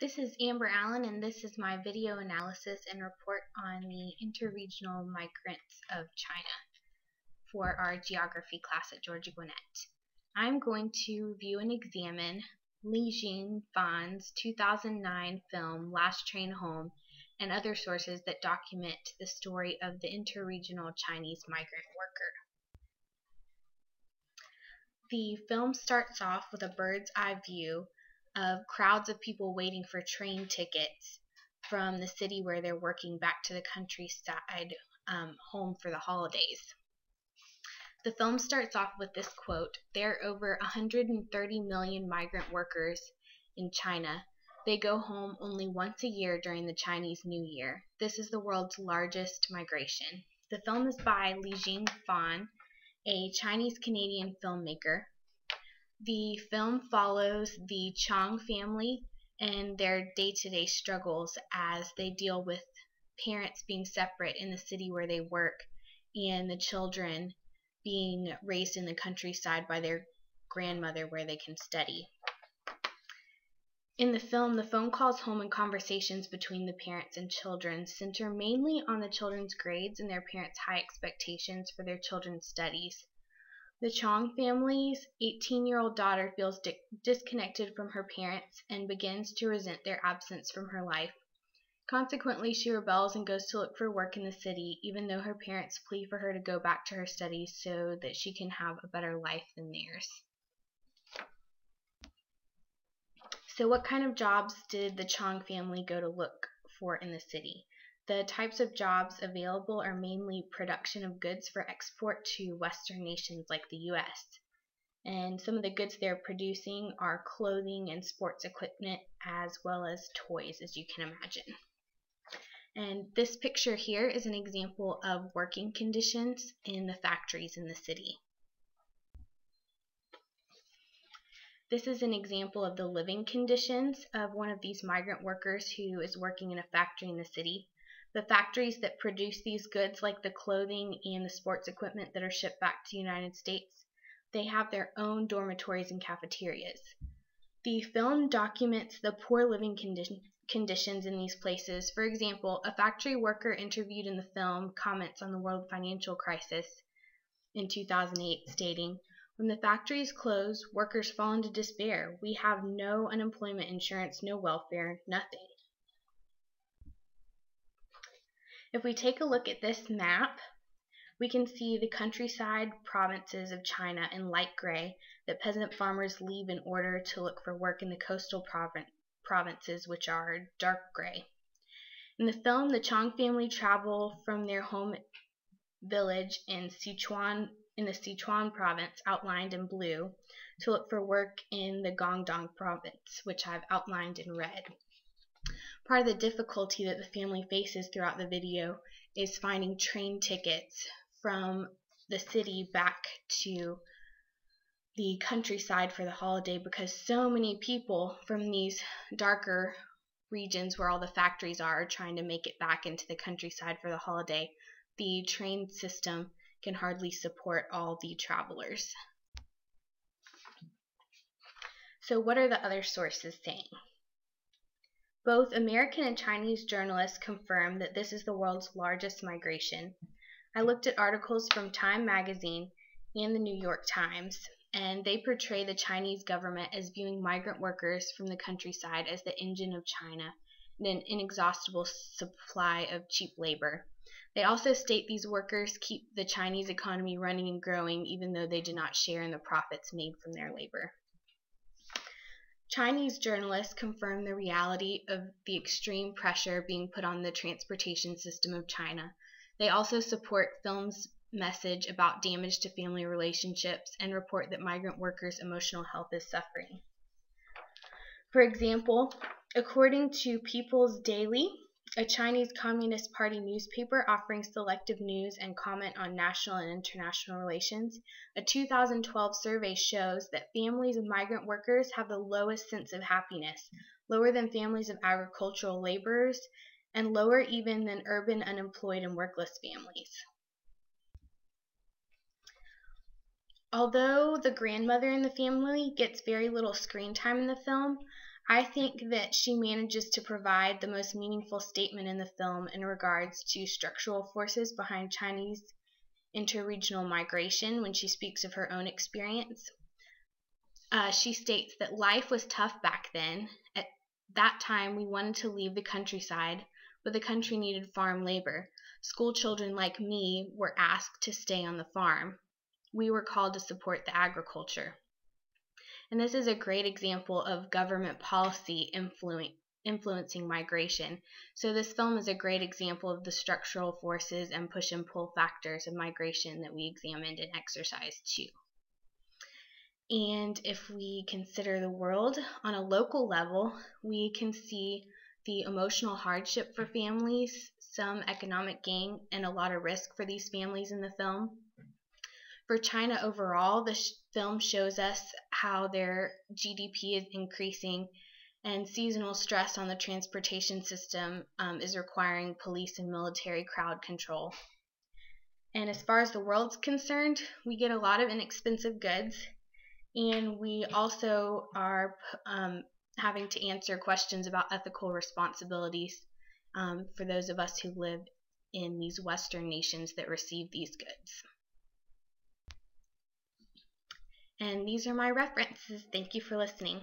This is Amber Allen, and this is my video analysis and report on the interregional migrants of China for our geography class at Georgia Gwinnett. I'm going to review and examine Li Jingfan's 2009 film Last Train Home and other sources that document the story of the interregional Chinese migrant worker. The film starts off with a bird's eye view of crowds of people waiting for train tickets from the city where they're working back to the countryside home for the holidays. The film starts off with this quote: "There are over 130 million migrant workers in China. They go home only once a year during the Chinese New Year. This is the world's largest migration." The film is by Li Jingfan, a Chinese-Canadian filmmaker. The film follows the Chong family and their day-to-day struggles as they deal with parents being separate in the city where they work and the children being raised in the countryside by their grandmother where they can study. In the film, the phone calls home and conversations between the parents and children center mainly on the children's grades and their parents' high expectations for their children's studies. The Chong family's 18-year-old daughter feels disconnected from her parents and begins to resent their absence from her life. Consequently, she rebels and goes to look for work in the city, even though her parents plead for her to go back to her studies so that she can have a better life than theirs. So what kind of jobs did the Chong family go to look for in the city? The types of jobs available are mainly production of goods for export to Western nations like the U.S. And some of the goods they're producing are clothing and sports equipment as well as toys, as you can imagine. And this picture here is an example of working conditions in the factories in the city. This is an example of the living conditions of one of these migrant workers who is working in a factory in the city. The factories that produce these goods, like the clothing and the sports equipment that are shipped back to the United States, they have their own dormitories and cafeterias. The film documents the poor living conditions in these places. For example, a factory worker interviewed in the film comments on the world financial crisis in 2008, stating, "When the factories close, workers fall into despair. We have no unemployment insurance, no welfare, nothing." If we take a look at this map, we can see the countryside provinces of China in light gray that peasant farmers leave in order to look for work in the coastal provinces, which are dark gray. In the film, the Chong family travel from their home village in the Sichuan province, outlined in blue, to look for work in the Guangdong province, which I've outlined in red. Part of the difficulty that the family faces throughout the video is finding train tickets from the city back to the countryside for the holiday, because so many people from these darker regions where all the factories are trying to make it back into the countryside for the holiday. The train system can hardly support all the travelers. So what are the other sources saying? Both American and Chinese journalists confirm that this is the world's largest migration. I looked at articles from Time magazine and the New York Times, and they portray the Chinese government as viewing migrant workers from the countryside as the engine of China and an inexhaustible supply of cheap labor. They also state these workers keep the Chinese economy running and growing, even though they do not share in the profits made from their labor. Chinese journalists confirm the reality of the extreme pressure being put on the transportation system of China. They also support film's message about damage to family relationships and report that migrant workers' emotional health is suffering. For example, according to People's Daily, a Chinese Communist Party newspaper offering selective news and comment on national and international relations, a 2012 survey shows that families of migrant workers have the lowest sense of happiness, lower than families of agricultural laborers, and lower even than urban unemployed and workless families. Although the grandmother in the family gets very little screen time in the film, I think that she manages to provide the most meaningful statement in the film in regards to structural forces behind Chinese interregional migration when she speaks of her own experience. She states that life was tough back then. At that time, we wanted to leave the countryside, but the country needed farm labor. School children like me were asked to stay on the farm. We were called to support the agriculture. And this is a great example of government policy influencing migration. So this film is a great example of the structural forces and push and pull factors of migration that we examined in exercise 2. And if we consider the world on a local level, we can see the emotional hardship for families, some economic gain, and a lot of risk for these families in the film. For China overall, the film shows us how their GDP is increasing and seasonal stress on the transportation system is requiring police and military crowd control. And as far as the world's concerned, we get a lot of inexpensive goods, and we also are having to answer questions about ethical responsibilities for those of us who live in these Western nations that receive these goods. And these are my references. Thank you for listening.